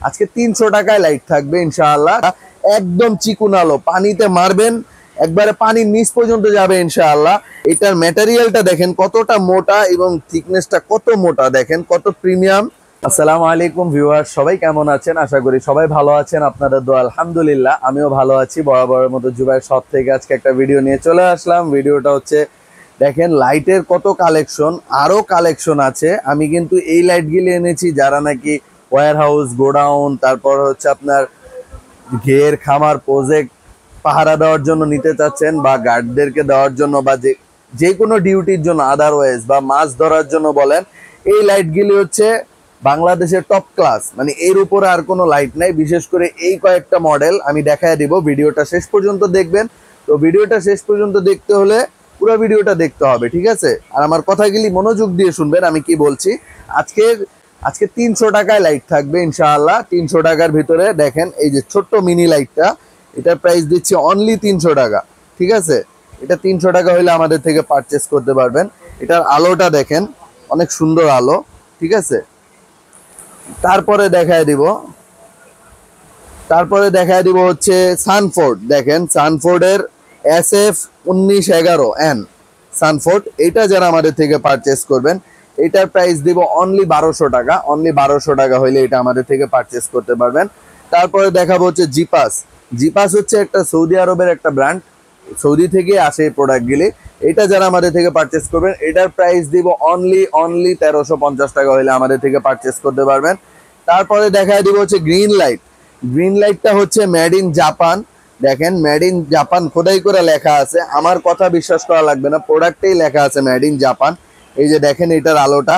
আজকে 300 টাকায় লাইট থাকবে ইনশাআল্লাহ। একদম চিকুন আলো, পানিতে মারবেন একবারে পানির নিচ পর্যন্ত যাবে ইনশাআল্লাহ। এটার ম্যাটেরিয়ালটা দেখেন কতটা মোটা এবং থিকনেসটা কত মোটা, দেখেন কত প্রিমিয়াম। আসসালামু আলাইকুম ভিউয়ার, সবাই কেমন আছেন? আশা করি সবাই ভালো আছেন, আপনাদের দোয়া আলহামদুলিল্লাহ আমিও ভালো আছি। বরাবরের মতো জুবাইর শপ থেকে আজকে একটা ভিডিও নিয়ে চলে আসলাম। ভিডিওটা হচ্ছে দেখেন লাইটের কত কালেকশন, আরো কালেকশন আছে। আমি কিন্তু এই লাইটগুলি এনেছি যারা নাকি ওয়্যার হাউস, গোডাউন, তারপর হচ্ছে আপনার ঘের, খামার, প্রজেক্ট পাহারা দেওয়ার জন্য নিতে চাচ্ছেন, বা গার্ডদেরকে দেওয়ার জন্য, বা যে কোনো ডিউটির জন্য, আদারওয়াইজ বা মাছ ধরার জন্য বলেন, এই লাইটগুলি হচ্ছে বাংলাদেশের টপ ক্লাস। মানে এর উপরে আর কোনো লাইট নাই। বিশেষ করে এই কয়েকটা মডেল আমি দেখায় দিব, ভিডিওটা শেষ পর্যন্ত দেখবেন। তো ভিডিওটা শেষ পর্যন্ত দেখতে হলে পুরো ভিডিওটা দেখতে হবে, ঠিক আছে? আর আমার কথাগুলি মনোযোগ দিয়ে শুনবেন আমি কি বলছি। আজকে 300 টাকায় লাইট থাকবে ইনশাআল্লাহ। 300 টাকার ভিতরে দেখেন এই যে ছোট্ট মিনি লাইটটা, এটার প্রাইস দিচ্ছি অনলি 300 টাকা, ঠিক আছে? এটা 300 টাকা হলে আমাদের থেকে পারচেস করতে পারবেন। এটার আলোটা দেখেন অনেক সুন্দর আলো, ঠিক আছে? তারপরে দেখায় দিব হচ্ছে সানফোর্ড। দেখেন সানফোর্ডের SF1911N সানফোর্ড, এটা যারা আমাদের থেকে পারচেস করবেন এটার প্রাইস দিব অনলি 1200 টাকা। অনলি 1200 টাকা হইলে এটা আমাদের থেকে পারচেস করতে পারবেন। তারপরে দেখাবো হচ্ছে জিপাস। জিপাস হচ্ছে একটা সৌদি আরবের একটা ব্র্যান্ড, সৌদি থেকে আসে এই প্রোডাক্টগুলি। এটা যারা আমাদের থেকে পারচেস করবেন এটার প্রাইস দিব অনলি 1350 টাকা হইলে আমাদের থেকে পারচেস করতে পারবেন। তারপরে দেখায় দিব হচ্ছে গ্রিন লাইট। গ্রিন লাইটটা হচ্ছে মেড ইন জাপান। দেখেন মেড ইন জাপান খোদাই করে লেখা আছে, আমার কথা বিশ্বাস করা লাগবে না, প্রোডাক্টেই লেখা আছে মেড ইন জাপান। এই যে দেখেন এটার আলোটা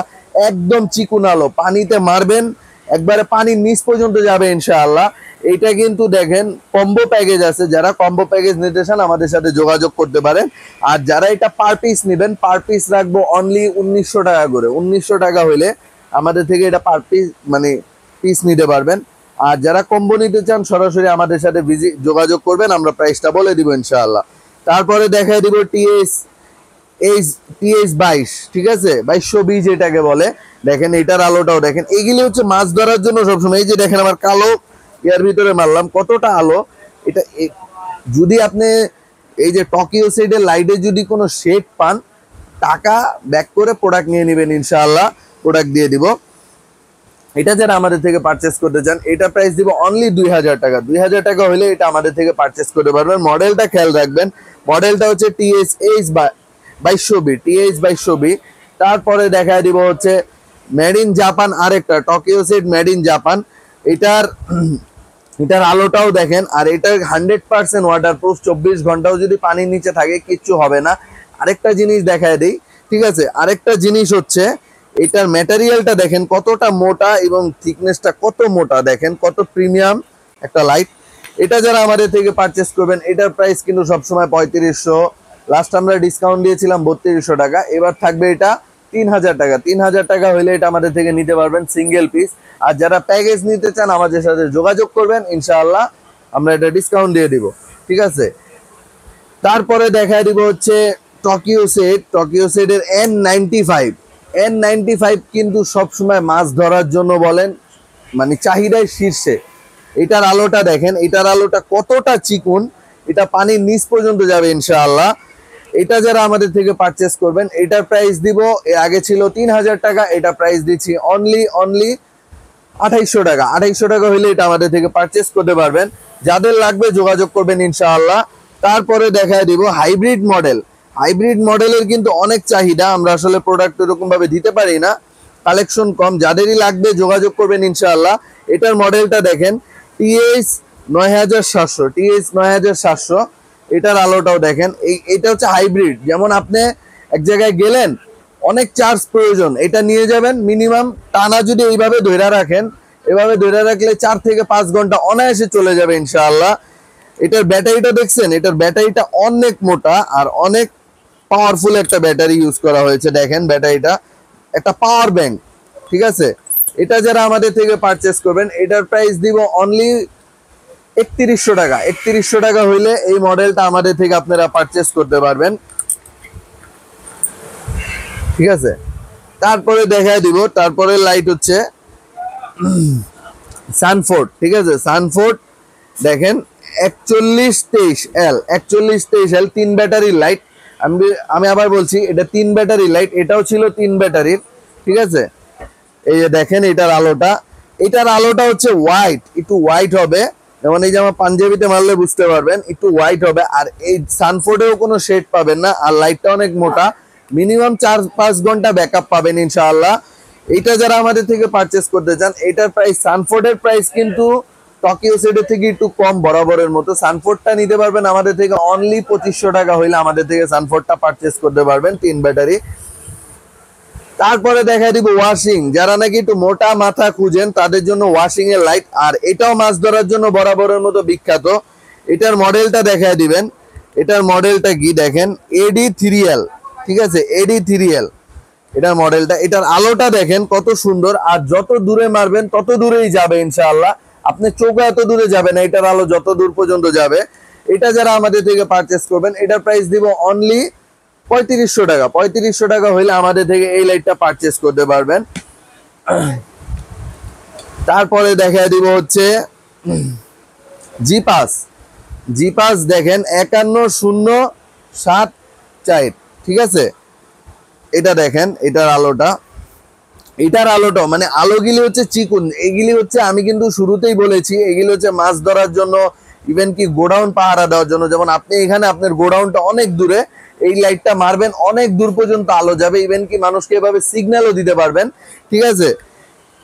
একদম চিকুন আলো, পানিতে মারবেন একবারে পানির নিচ পর্যন্ত যাবে ইনশাআল্লাহ। এটা কিন্তু দেখেন কম্বো প্যাকেজ আছে, যারা কম্বো প্যাকেজ নিতে চান আমাদের সাথে যোগাযোগ করতে পারেন। আর যারা এটা পার পিস নেবেন, পার পিস রাখবো অনলি 1900 টাকা করে। 1900 টাকা হইলে আমাদের থেকে এটা পার পিস মানে পিস নিতে পারবেন। আর যারা কম্বো নিতে চান সরাসরি আমাদের সাথে যোগাযোগ করবেন, আমরা প্রাইসটা বলে দিব ইনশাআল্লাহ। তারপরে দেখায় দিব TH22, ঠিক আছে? 2220 এটাকে বলে। দেখেন এটার আলোটাও দেখেন, এইগুলি হচ্ছে মাছ ধরার জন্য সবসময়। এই যে দেখেন আমার কালো ইয়ার ভিতরে মারলাম কতটা আলো। এটা যদি আপনি এই যে টোকিও সাইডের লাইটে যদি কোনো শেড পান, টাকা ব্যাক করে প্রোডাক্ট নিয়ে নেবেন ইনশাআল্লাহ, প্রোডাক্ট দিয়ে দিব। এটা যারা আমাদের থেকে পারচেস করতে চান এটা প্রাইস দিব অনলি 2000 টাকা। 2000 টাকা হলে এটা আমাদের থেকে পারচেস করতে পারবেন। মডেলটা খেয়াল রাখবেন, মডেলটা হচ্ছে TH22B। তারপরে দেখায় দিব হচ্ছে মেড ইন জাপান, আরেকটা Tokyo set made in Japan. এটার আলোটাও দেখেন, আর এটার 100% ওয়াটারপ্রুফ। 24 ঘন্টাও যদি পানির নিচে থাকে কিচ্ছু হবে না। আরেকটা জিনিস দেখায় দিই, ঠিক আছে? আরেকটা জিনিস হচ্ছে এটার ম্যাটেরিয়ালটা দেখেন কতটা মোটা এবং থিকনেসটা কত মোটা, দেখেন কত প্রিমিয়াম একটা লাইট। এটা যারা আমাদের থেকে পারচেস করবেন এটার প্রাইস কিন্তু সবসময় 3500, লাস্ট আমরা ডিসকাউন্ট দিয়েছিলাম 3200 টাকা, এবার থাকবে এটা 3000 টাকা। 3000 টাকা হইলে এটা আমাদের থেকে নিতে পারবেন সিঙ্গেল পিস। আর যারা প্যাকেজ নিতে চান আমাদের সাথে যোগাযোগ করবেন ইনশাআল্লাহ, আমরা এটা ডিসকাউন্ট দিয়ে দিব, ঠিক আছে? তারপরে দেখায় দিব হচ্ছে টোকিও সেটের N95 কিন্তু সবসময় মাছ ধরার জন্য বলেন মানে চাহিদায় শীর্ষে। এটার আলোটা দেখেন, এটার আলোটা কতটা চিকুন, এটা পানির নিচ পর্যন্ত যাবে ইনশাআল্লাহ। এটা যারা আমাদের থেকে পারচেস করবেন এটার প্রাইস দিব, আগে ছিল 3000 টাকা, এটা প্রাইস দিচ্ছি অনলি 2800 টাকা। 2800 টাকা হইলে এটা আমাদের থেকে পারচেস করতে পারবেন। যাদের লাগবে যোগাযোগ করবেন ইনশাআল্লাহ। তারপরে দেখায় দিব হাইব্রিড মডেলের কিন্তু অনেক চাহিদা, আমরা আসলে প্রোডাক্ট এরকম ভাবে দিতে পারি না, কালেকশন কম। যাদেরই লাগবে যোগাযোগ করবেন ইনশাআল্লাহ। এটার মডেলটা দেখেন TH9700। এটার আলোটাও দেখেন, এটা হচ্ছে হাইব্রিড। যেমন আপনি এক জায়গায় গেলেন, অনেক চার্জ প্রয়োজন, এটা নিয়ে যাবেন মিনিমাম টানা যদি এইভাবে ধরে রাখেন, এভাবে ধরে রাখলে 4 থেকে 5 ঘন্টা অনায়াসে চলে যাবে ইনশাআল্লাহ। এটার ব্যাটারিটা দেখছেন, এটার ব্যাটারিটা অনেক মোটা আর অনেক পাওয়ারফুল একটা ব্যাটারি ইউজ করা হয়েছে। দেখেন ব্যাটারিটা একটা পাওয়ার ব্যাংক, ঠিক আছে? এটা যারা আমাদের থেকে পারচেস করবেন এটার প্রাইস দিব অনলি 3100 টাকা। 3100 টাকা হইলে এই মডেলটা আমাদের থেকে আপনারা পারচেস করতে পারবেন, ঠিক আছে? তারপরে দেখায় দিব, তারপরে লাইট হচ্ছে সানফোর্ড, ঠিক আছে, সানফোর্ড দেখেন 4123L, 4123L 3 ব্যাটারি লাইট। আমি আবার বলছি, এটা 3 ব্যাটারি লাইট, এটাও ছিল 3 ব্যাটারির, ঠিক আছে। এই যে দেখেন এটার আলোটা হচ্ছে হোয়াইট, একটু হোয়াইট হবে, যেমন এই যে আমার পাঞ্জাবিতে মারলে বুঝতে পারবেন, একটু হোয়াইট হবে। আর এই সানফোর্ডেও কোনো শেড পাবেন না, আর লাইটটা অনেক মোটা, মিনিমাম 4-5 ঘন্টা ব্যাকআপ পাবেন ইনশাআল্লাহ। এটা যারা আমাদের থেকে পারচেস করতে চান, এটার প্রাইস, সানফোর্ডের প্রাইস কিন্তু টকিও সেটের থেকে একটু কম বরাবরের মতো। সানফোর্ডটা নিতে পারবেন আমাদের থেকে অনলি 2500 টাকা হইলে আমাদের থেকে সানফোর্ডটা পারচেস করতে পারবেন 3 ব্যাটারি। তারপরে দেখাই দিব ওয়াশিং, যারা নাকি একটু মোটা মাথা খুঁজেন তাদের জন্য ওয়াশিং এর লাইট, আর এটাও মাছ ধরার জন্য বরাবরের মতো বিখ্যাত। এটার মডেলটা দেখাই দিবেন, এটার মডেলটা কি দেখেন, AD3L, ঠিক আছে, AD3L এটার মডেলটা। এটার আলোটা দেখেন কত সুন্দর, আর যত দূরে মারবেন তত দূরেই যাবে ইনশাআল্লাহ, আপনি চোখে এত দূরে যাবে না, এটার আলো যত দূর পর্যন্ত যাবে। এটা যারা আমাদের থেকে পারচেস করবেন, এটার প্রাইস দিব অনলি 3500 টাকা। 3500 টাকা হইলে আমাদের থেকে এই লাইটটা পারচেস করতে পারবেন। তারপরে দেখা দিব হচ্ছে জিপাস, জিপাস দেখেন 51074, ঠিক আছে। এটা দেখেন এটার আলোটা মানে আলোগুলি হচ্ছে চিকুন, এগুলি হচ্ছে আমি কিন্তু শুরুতেই বলেছি, এগুলি হচ্ছে মাছ ধরার জন্য, ইভেন কি গোডাউন পাহারা দেওয়ার জন্য। যেমন আপনি এখানে আপনার গোডাউনটা অনেক দূরে, এই লাইটটা মারবেন অনেক দূর পর্যন্ত আলো যাবে, ইভেন কি মানুষকে এভাবে সিগন্যালও দিতে পারবেন, ঠিক আছে।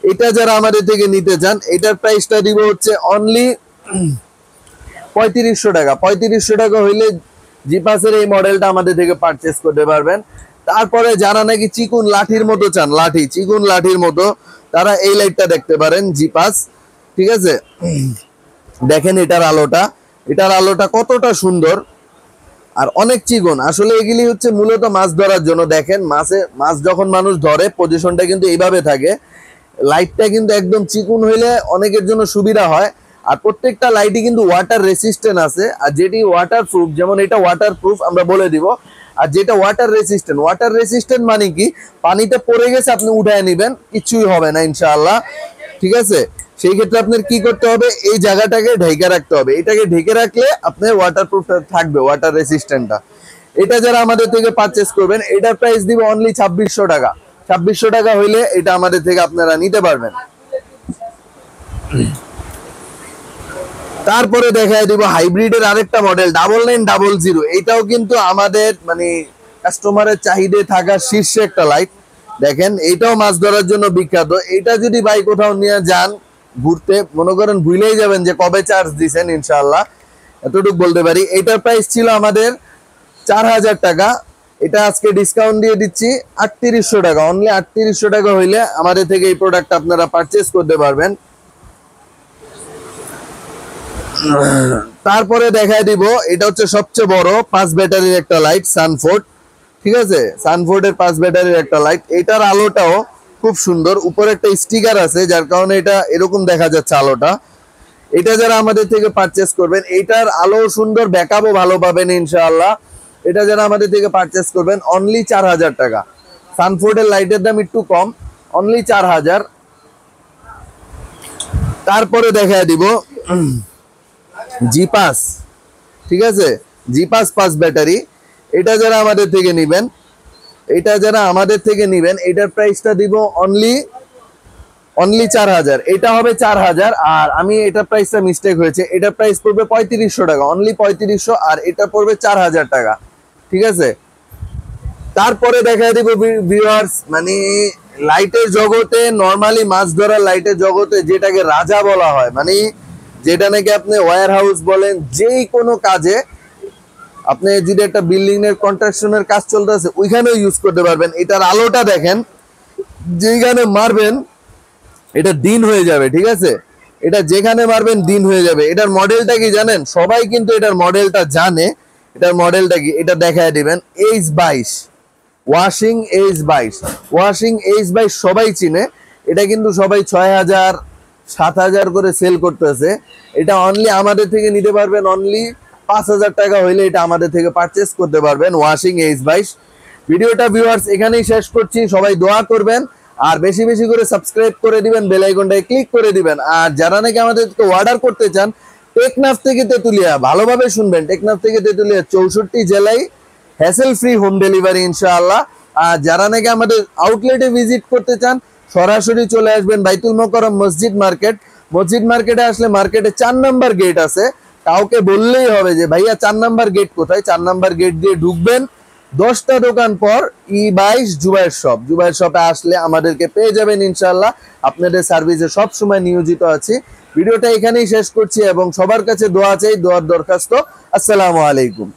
এটা যারা আমাদের থেকে নিতে চান, এটার প্রাইসটা দিব হচ্ছে অনলি 3500 টাকা। 3500 টাকা হইলে জিপাসের এই মডেলটা আমাদের থেকে পারচেস করতে পারবেন। তারপরে যারা নাকি চিকুন লাঠির মতো চান, চিকুন লাঠির মতো, তারা এই লাইটটা দেখতে পারেন, জিপাস, ঠিক আছে। দেখেন এটার আলোটা কতটা সুন্দর, আর অনেক চিকন। আসলে এগুলি হচ্ছে মূলত মাছ ধরার জন্য। দেখেন মাছ যখন মানুষ ধরে, পজিশনটা কিন্তু এইভাবে থাকে, লাইটটা কিন্তু একদম চিকুন হইলে অনেকের জন্য সুবিধা হয়। আর প্রত্যেকটা লাইটই কিন্তু ওয়াটার রেসিস্ট্যান্ট আছে, আর যেটি ওয়াটার প্রুফ, যেমন এটা ওয়াটার প্রুফ আমরা বলে দিব। আর যেটা ওয়াটার রেসিস্ট্যান্ট মানে কি, পানিতে পড়ে গেছে আপনি উঠায় নেবেন, কিছুই হবে না ইনশাআল্লাহ, ঠিক আছে। সেই ক্ষেত্রে আপনার কি করতে হবে, এই জায়গাটাকে ঢেকে রাখতে হবে, এটাকে ঢেকে রাখলে আপনার ওয়াটারপ্রুফটা থাকবে, ওয়াটার রেসিস্ট্যান্টটা। এটা যারা আমাদের থেকে পারচেস করবেন, এটার প্রাইস দিব অনলি 2600 টাকা। 2600 টাকা হইলে এটা আমাদের থেকে আপনারা নিতে পারবেন। তারপরে দেখাই দিব হাইব্রিডের আরেকটা মডেল 9900। এটাও কিন্তু আমাদের মানে কাস্টমারের চাহিদা থাকার শীর্ষে একটা লাইট। দেখেন এটাও মাছ ধরার জন্য বিখ্যাত। এটা যদি ভাই কোথাও নিয়ে যান ঘুরতে, মনে করেন ভুলেই যাবেন যে কবে চার্জ দিছেন, ইনশাআল্লাহ এতটুকু বলতে পারি। এটার প্রাইস ছিল আমাদের 4000 টাকা, এটা আজকে ডিসকাউন্ট দিয়ে দিচ্ছি 3800 টাকা। অনলি 3800 টাকা হইলে আমাদের থেকে এই প্রোডাক্ট আপনারা পারচেস করতে পারবেন। তারপরে দেখাই দিব, এটা হচ্ছে সবচেয়ে বড় 5 ব্যাটারির একটা লাইট, সানফোর্ড, ঠিক আছে। সানফোর্ডের 5 ব্যাটারির একটা লাইট। এটার আলোটাও খুব সুন্দর, উপরে একটা স্টিকার আছে যার কারণে এটা এরকম দেখা যাচ্ছে আলোটা। এটা যারা আমাদের থেকে পারচেস করবেন, এটার আলো সুন্দর, ব্যাকআপও ভালো পাবেন ইনশাআল্লাহ। এটা যারা আমাদের থেকে পারচেস করবেন অনলি 4000 টাকা। সানফোর্ডের লাইটের দাম একটু কম, অনলি 4000। তারপরে দেখাই দিব জিপাস, ঠিক আছে, জিপাস 5 ব্যাটারি। এটা যারা আমাদের থেকে নিবেন, এটার প্রাইসটা দিব অনলি 4000। এটা হবে 4000, আর আমি এটার প্রাইসটা মিস্টেক হয়েছে, এটার প্রাইস পড়বে 3500 টাকা, অনলি 3500, আর এটা পড়বে 4000 টাকা, ঠিক আছে। তারপরে দেখাই দিব ভিউয়ার্স, মানে লাইটের জগতে, নরমালি মাছ ধরার লাইটের জগতে যেটাকে রাজা বলা হয়, মানে যেটা নাকি আপনি ওয়্যার হাউস বলেন, যেই কোনো কাজে, আপনি যদি একটা বিল্ডিং এর কনস্ট্রাকশনের কাজ চলতেছে ওইখানেও ইউজ করতে পারবেন। এটার আলোটা দেখেন, যেখানে মারবেন এটা দিন হয়ে যাবে, ঠিক আছে। এটা যেখানে মারবেন দিন হয়ে যাবে। এটার মডেলটা কি জানেন? সবাই কিন্তু এটার মডেলটা জানে। এটার মডেলটা কি এটা দেখায় দিবেন, H22 ওয়াশিং H22 সবাই চিনে। এটা কিন্তু সবাই 6000 7000 করে সেল করতেছে। এটা অনলি আমাদের থেকে নিতে পারবেন অনলি 5000 টাকা হইলে এটা আমাদের থেকে পারচেস করতে পারবেন, ওয়াশিং H22। ভিডিওটা ভিউয়ার্স এখানেই শেষ করছি, সবাই দোয়া করবেন আর বেশি বেশি করে সাবস্ক্রাইব করে দিবেন, বেল আইকনটায় ক্লিক করে দিবেন। আর যারা নাকি আমাদেরকে অর্ডার করতে চান, টেকনাফ থেকে তেতুলিয়া, ভালোভাবে শুনবেন, টেকনাফ থেকে তেতুলিয়া 64 জেলায় হ্যাসেল ফ্রি হোম ডেলিভারি ইনশাআল্লাহ। আর যারা নাকি আমাদের আউটলেটে ভিজিট করতে চান, সরাসরি চলে আসবেন বাইতুল মোকাররম মসজিদ মার্কেট। মসজিদ মার্কেটে আসলে মার্কেটে 4 নাম্বার গেট আছে, কাউকে বললেই হবে যে ভাইয়া 4 নাম্বার গেট কোথায়। 4 নাম্বার গেট দিয়ে ঢুকবেন, 10টা দোকান পর E22 জুবাইর শপ, জুবাইর শপে আসলে আমাদেরকে পেয়ে যাবেন ইনশাআল্লাহ। আপনাদের সার্ভিসে সব সময় নিয়োজিত আছি। ভিডিওটা এখানেই শেষ করছি এবং সবার কাছে দোয়া চাই, দোয়ার দরখাস্ত। আসসালামু আলাইকুম।